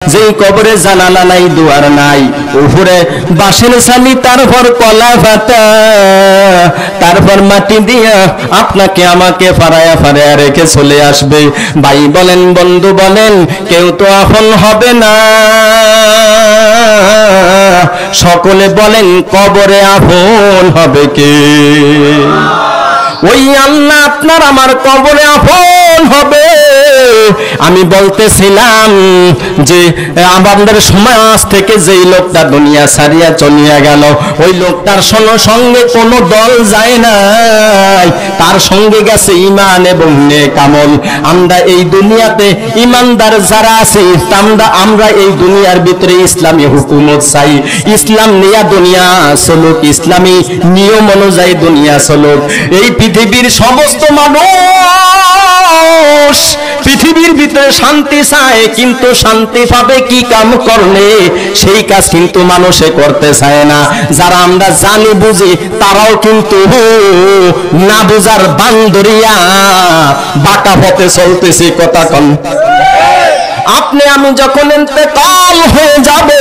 যে কবরে জানালা নাই দুয়ার নাই উপরে বাঁশের ছানি তারপর কলা পাতা তারপর মাটি দিয়া আপনাকে আমাকে ফাড়ায়া ফাড়ায়া রেখে চলে আসবে। ভাই বলেন বন্ধু বলেন কেউ তো আপন হবে না, সকলে বলেন কবরে আপন হবে কে? ওই আল্লাহ আপনার আমার কবরে আপন হবে। আমি বলতেছিলাম যে আমাদের সমাজ থেকে যেই লোকটা দুনিয়া ছাড়িয়া চলিয়া গেল ওই লোকটার সঙ্গে কোনো দল যায় নাই, তার সঙ্গে গেছে ঈমান এবং নেক আমল। আমরা এই দুনিয়াতে ঈমানদার যারা আছে আমরা এই দুনিয়ার ভিতরে ইসলামী হুকুমত চাই, ইসলাম নিয়া দুনিয়া চলুক, ইসলামী নিয়ম অনুযায়ী দুনিয়া চলুক। এই পৃথিবীর সমস্ত মানুষ পৃথিবীর ভিতরে শান্তি চায়, কিন্তু শান্তি পাবে কি কাম করলে সেই কাজ কিন্তু মানুষে করতে চায় না। যারা আমরা জানি বুঝি তারাও কিন্তু না বুঝার বান্দরিয়া বাঁকা পথে চলতেছে। কথা কন, আপনি আমি যখন ইন্তেকাল হয়ে যাবে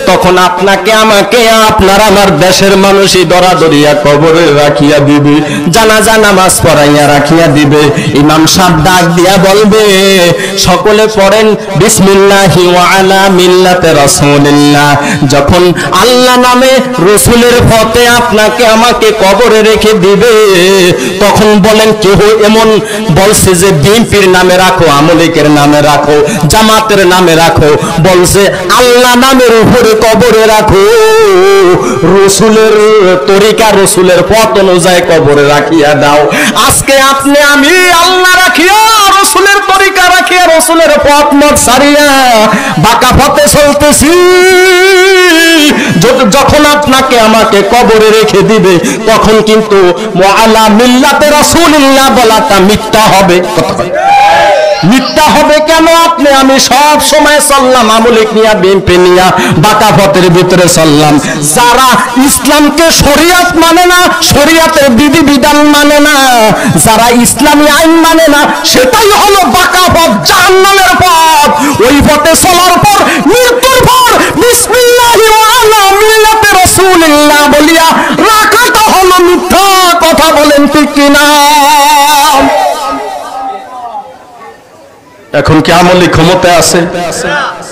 তখন আপনাকে আমাকে আপনার আমার দেশের মানুষই দরাদরিয়া কবরে রাখিয়া দিবে, জানাজা নামাজ পড়াইয়া রাখিয়া দিবে। ইমাম সাহেব ডাক দিয়া বলবে সকলে পড়েন বিসমিল্লাহি ওয়া আলা মিল্লাতে রাসূলিল্লাহ। যখন আল্লাহ নামে রসুলের পথে আপনাকে আমাকে কবরে রেখে দিবে তখন বলেন কেউ এমন বলছে যে বিএনপির নামে রাখো, আওয়ামী লীগের নামে রাখো, জামাতের নামে রাখো, বলছে আল্লাহ নামের উপরে কবরে রাখো, রসুলের তরিকা রসুলের পথ অনুযায়ী কবরে রাখিয়া দাও। আজকে আপনি আমি আল্লাহ রাখিয়া রসুলের তরিকা রাখিয়া রসুলের পথ মত সারিয়া বাঁকা পথে চলতেছি। যখন আপনাকে আমাকে কবরে রেখে দিবে তখন কিন্তু আলা মিল্লাতে রাসূলিল্লাহ বলাটা মিথ্যা হবে। মিথ্যা হবে কেন? আপনি আমি সব সময় চললাম আমলিক নিয়া বিএনপি নিয়া বাঁকা পথের ভিতরে চললাম। যারা ইসলামকে শরিয়ত মানে না, শরিয়তের বিধি বিধান মানে না, যারা ইসলামী আইন মানে না, সেটাই হলো বাঁকা পথ, জাহান্নামের পথ। ওই পথে চলার পর মৃত্যুর পর বিসমিল্লাহি ওয়া আলা মিল্লাতে রাসূলিল্লাহ বলিয়া রাখাটা হলো মিথ্যা। কথা বলেন ঠিক কিনা? এখন কি আমলি ক্ষমতায় আছে?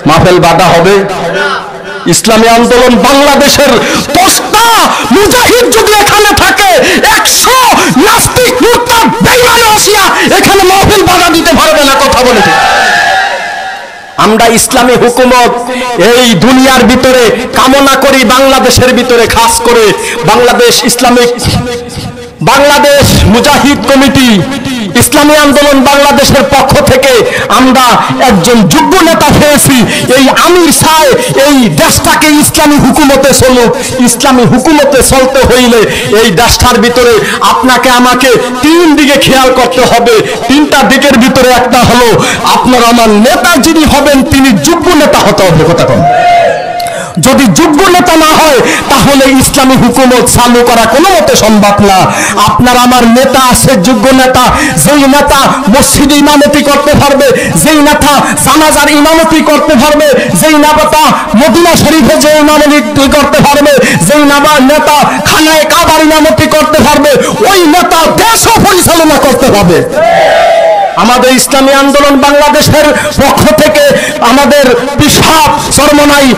মাহফিল বাঁধা হবে? ইসলামী আন্দোলন বাংলাদেশের 10টা মুজাহিদ যদি এখানে থাকে 100 নাস্তিক মুরতাদ বেঈমান আসিয়া এখানে মাহফিল বাঁধা দিতে পারবে না। কথা বলে ঠিক। আমরা ইসলামী হুকুমত এই দুনিয়ার ভিতরে কামনা করি, বাংলাদেশের ভিতরে খাস করে বাংলাদেশ মুজাহিদ কমিটি ইসলামী আন্দোলন বাংলাদেশের পক্ষ থেকে আমরা একজন যোগ্য নেতা পেয়েছি। এই আমির সাহেব এই দেশটাকে ইসলামী হুকুমতে চলুক। ইসলামী হুকুমতে চলতে হইলে এই দেশটার ভিতরে আপনাকে আমাকে 3 দিকে খেয়াল করতে হবে। 3টা দিকের ভিতরে একটা হলো আপনার আমার নেতা যিনি হবেন তিনি যোগ্য নেতা হতে হবে। কথা কম, যদি যোগ্য নেতা না হয় তাহলে ইসলামী হুকুমত চালু করা কোনো মতে সম্ভব না। আপনার আমার নেতা আছে যোগ্য নেতা, যেই নেতা মসজিদে ইমামতি করতে পারবে, যেই নেতা জানাজার ইমামতি করতে পারবে, যেই নেতা মদিনা শরীফে যে ইমামতি করতে পারবে, যেই নেতা খানায় কাবার ইমামতি করতে পারবে, ওই নেতা দেশও পরিচালনা করতে পারবে। আমাদের ইসলামী আন্দোলন বাংলাদেশের পক্ষ থেকে আমাদের পিসাব চরমনাই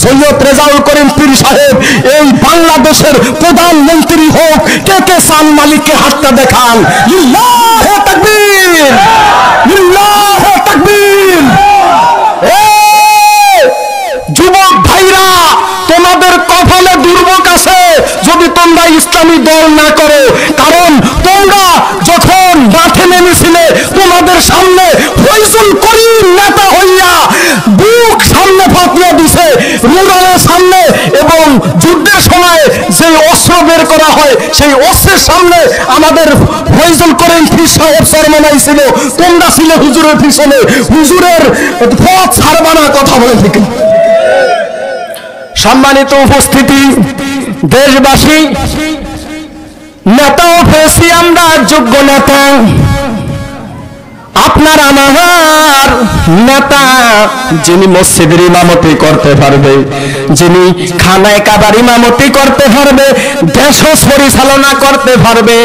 সৈয়দ রেজাউল করিম পীর সাহেব এই বাংলাদেশের প্রধানমন্ত্রী হোক। কে কে চান মালিককে হাতটা দেখান। লিল্লাহে তাকবীর, লিল্লাহে তাকবীর। যুবক ভাইরা তোমাদের কপালে দুর্ভোগ আছে যদি তোমরা ইসলামী দল না করো, কারণ তোমরা যখন মাঠে নেমেছিলে তোমাদের সামনে ফয়জুল করিম নেতা হইয়া বুক সামনে ফাটিয়ে দিছে রুরালের সামনে, এবং যুদ্ধের সময় যে অস্ত্র বের করা হয় সেই অস্ত্রের সামনে আমাদের ফয়জুল করিম পীর সাহেব চরমনাই ছিল। তোমরা ছিলে হুজুরের পিছনে, হুজুরের পথ ছাড়বা না। কথা বলে ঠিক। সম্মানিত উপস্থিতি, দেশবাসী, নেতাও পেয়েছি আমরা যোগ্য নেতা, আপনার আমার নেতা যিনি মসজিদের ইমামতি করতে পারবে, যিনি খানায় কাবার ইমামতি করতে পারবে, দেশ পরিচালনা করতে পারবে,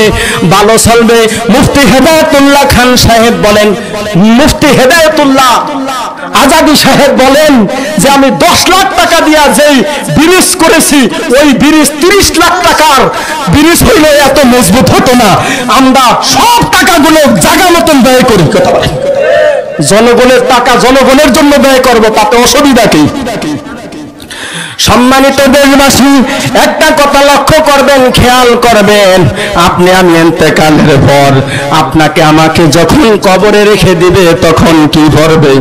ভালো চলবে। মুফতি হেদায়েতুল্লাহ খান সাহেব বলেন, মুফতি হেদায়েতুল্লাহ আজাদি সাহেব বলেন যে আমি 10 লাখ টাকা দিয়া যেই ব্রিজ করেছি, ওই ব্রিজ 30 লাখ টাকার ব্রিজ হইলে এত মজবুত হতো না। আমরা সব টাকাগুলো জায়গা মতন ব্যয় করি। কথা বলেন, জনগণের টাকা জনগণের জন্য ব্যয় করবো, তাতে অসুবিধা কি? সম্মানিত দেশবাসী, একটা কথা লক্ষ্য করবেন, খেয়াল করবেন, আপনি আমি ইন্তেকালের পর আপনাকে আমাকে যখন কবরে রেখে দিবে তখন কি পড়বে?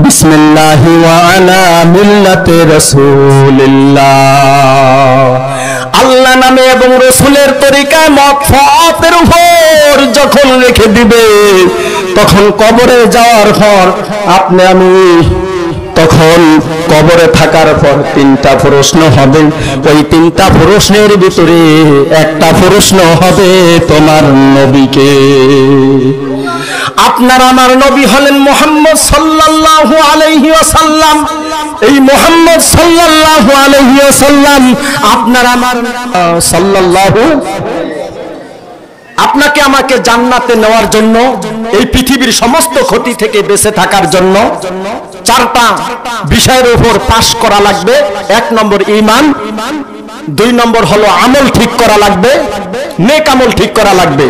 বিসমিল্লাহি ওয়া আলা মিল্লাতি রাসূলিল্লাহ। আল্লাহ নামে এবং রাসূলের তরিকায় মতফতের উপর যখন রেখে দিবে তখন কবরে যাওয়ার পর আপনি আমি তখন কবরে থাকার পর 3টা প্রশ্ন হবে। ওই 3টা প্রশ্নের ভিতরে একটা প্রশ্ন হবে তোমার নবীকে। আপনার আমার নবী হলেন মুহাম্মদ সাল্লাল্লাহু আলাইহি ওয়াসাল্লাম। এই মুহাম্মদ সাল্লাল্লাহু আলাইহি ওয়াসাল্লাম আপনার আমার সাল্লাল্লাহু আপনাকে আমাকে জান্নাতে নেওয়ার জন্য, এই পৃথিবীর সমস্ত ক্ষতি থেকে বেঁচে থাকার জন্য 4টা বিষয়ের উপর পাশ করা লাগবে। 1 নম্বর ঈমান, 2 নম্বর হলো আমল ঠিক করা লাগবে, নেক আমল ঠিক করা লাগবে,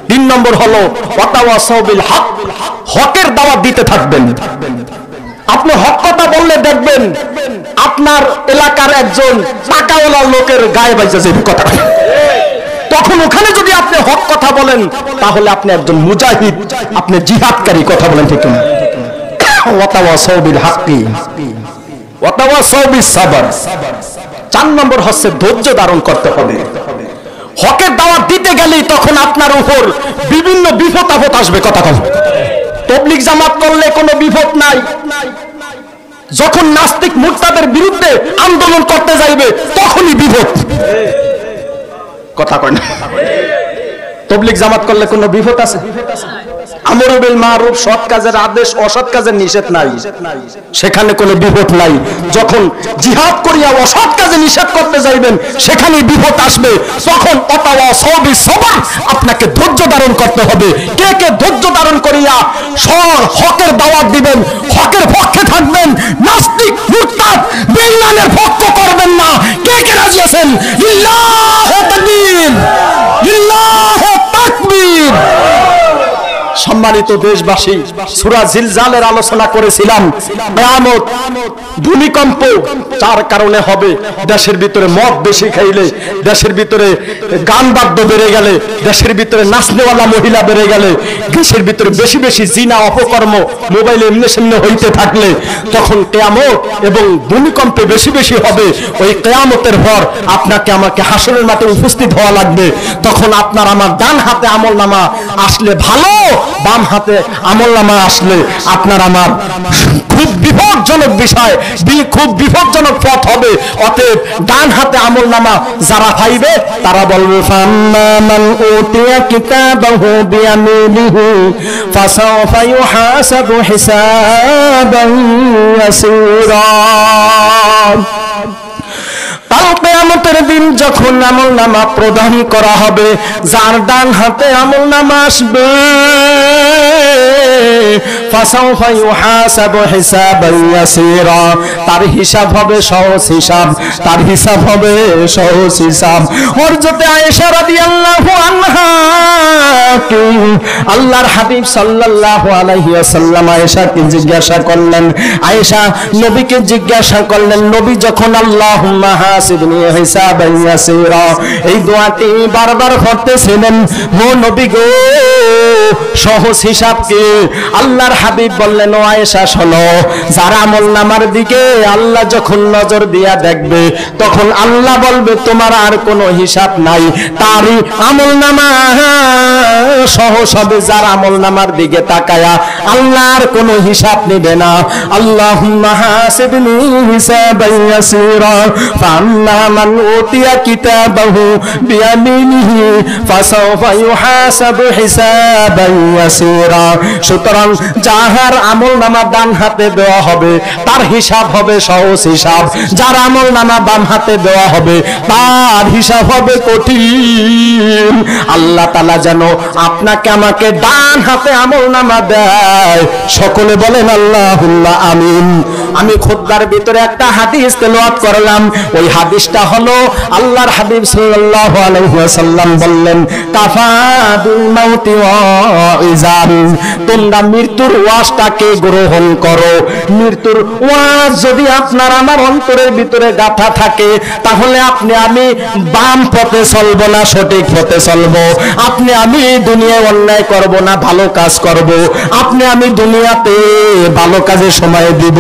3 নম্বর হলো ওয়াতাওয়াসাউ বিল হক, হকের দাওয়াত দিতে থাকবেন। আপনি হক কথা বললে দেখবেন আপনার এলাকার একজন টাকাওয়ালা লোকের গায়ে বাইজা যাবে কথা। তখন ওখানে যদি আপনি হক কথা বলেন তাহলে আপনি একজন মুজাহিদ, আপনি জিহাদকারী। কথা বলেন ঠিক না? ওয়াতাওয়াসাউ বিল হাক্কি ওয়াতাওয়াসাউ বিস সাবর। 4 নম্বর হচ্ছে ধৈর্য ধারণ করতে হবে। হকের দাওয়াত দিতে গেলেই তখন আপনার উপর বিভিন্ন বিপদ আপদ আসবে। কথা বলেন, তাবলীগ জামাত করলে কোনো বিপদ নাই, যখন নাস্তিক মুরতাদের বিরুদ্ধে আন্দোলন করতে যাইবে তখনই বিপদ। কথা কয় না? তাবলীগ জামাত করলে কোনো বিপদ আছে? আমর বিল মারুফ, সৎ কাজের আদেশ, অসৎ কাজের নিষেধ নাই, সেখানে কোনো বিপদ নাই। যখন জিহাদ করিয়া অসৎ কাজে নিষেধ করতে যাইবেন সেখানে বিপদ আসবে। তখন ওয়াতাওয়াসাউ বিস সাবর, আপনাকে ধৈর্য ধারণ করতে হবে। কে কে ধৈর্য ধারণ করিয়া হকের দাওয়াত দিবেন, হকের পক্ষে থাকবেন, নাস্তিক মুরতাদ বেঈমানের পক্ষ করবেন না, কে কে রাজি আছেন? লিল্লাহি তাকবীর, লিল্লাহি তাকবীর। সম্মানিত দেশবাসী, সূরা জিলজালের আলোচনা করেছিলাম। কিয়ামত, ভূমিকম্প 4 কারণে হবে। দেশের ভিতরে মদ বেশি খাইলে, দেশের ভিতরে গান বাদ্য বেড়ে গেলে, দেশের ভিতরে নাচনেওয়ালা মহিলা বেড়ে গেলে, দেশের ভিতরে বেশি বেশি জিনা অপকর্ম মোবাইলে এমনি সামনে হইতে থাকলে তখন কিয়ামত এবং ভূমিকম্পে বেশি বেশি হবে। ওই কিয়ামতের পর আপনাকে আমাকে হাসরের মাঠে উপস্থিত হওয়া লাগবে। তখন আপনার আমার ডান হাতে আমলনামা আসলে ভালো, বাম হাতে আমলনামা আসলে আপনার আমার খুব বিপজ্জনক বিষয়, খুব বিপজ্জনক পথ হবে। অতএব ডান হাতে আমলনামা যারা পাইবে তারা বলবে ফাম্মান উতিয়া কিতাবাহু বিয়ামিনিহি ফাসাওফা ইউহাসাবু হিসাবান ইয়াসীরা। কাল কিয়ামতের দিন যখন আমলনামা প্রদান করা হবে, যার ডান হাতে আমলনামা আসবে ফাসাওফা ইউহাসাবু হিসাবান ইয়াসীরা, তার হিসাব হবে সহজ হিসাব, তার হিসাব হবে সহজ হিসাব। হযরত আয়েশা রাদিয়াল্লাহু আনহা আল্লাহর হাবিব সাল্লাল্লাহু আলাইহি ওয়াসাল্লাম আয়েশাকে জিজ্ঞাসা করলেন, আয়েশা নবীকে জিজ্ঞাসা করলেন, নবী যখন আল্লাহুম্মা হাসিবনি হিসাবান ইয়াসীরা এই দোয়াটি বারবার পড়তেছিলেন, ও নবী গো সহজ হিসাব কি? আল্লাহর হাবিব বললেন, ও আয়েশা শোনো, যার আমলনামার দিকে আল্লাহ যখন নজর দিয়া দেখবে তখন আল্লাহ বলবে তোমার আর কোনো হিসাব নাই, তারই আমলনামা সহজ হবে। যার আমলনামার দিকে তাকায়া আল্লাহর কোনো হিসাব নেবে না। আল্লাহুম্মা হাসিবনি হিসাবান ইয়াসীরা ফাআম্মা মান উতিয়া কিতাবাহু বিয়ামিনিহি ফাসাওফা ইউহাসাবু হিসাবান ইয়াসীরা। সুতরাং যাহার আমলনামা ডান হাতে দেওয়া হবে তার হিসাব হবে সহজ হিসাব, যার আমলনামা বাম হাতে দেওয়া হবে তার হিসাব হবে কঠিন। আল্লাহ তাআলা যেন আপনাকে আমাকে ডান হাতে আমলনামা দেয়। সকলে বলেন আল্লাহুম্মা আমিন। আমি খুতবার ভিতরে একটা হাদিস তেলাওয়াত করলাম, ওই হাদিসটা হলো আল্লাহর হাবিব সাল্লাল্লাহু আলাইহি ওয়াসাল্লাম বললেন, কাফা বিল মাউতি ওয়াইজান, তোমরা মৃত্যুর ওয়াজটাকে গ্রহণ করো। মৃত্যুর ওয়াজ যদি আপনার আমার অন্তরের ভিতরে গাঁথা থাকে তাহলে আপনি আমি বাম পথে চলবো না, সঠিক পথে চলবো। আপনি আমি দুনিয়ায় অন্যায় করব না, ভালো কাজ করব। আপনি আমি দুনিয়াতে ভালো কাজে সময় দিব।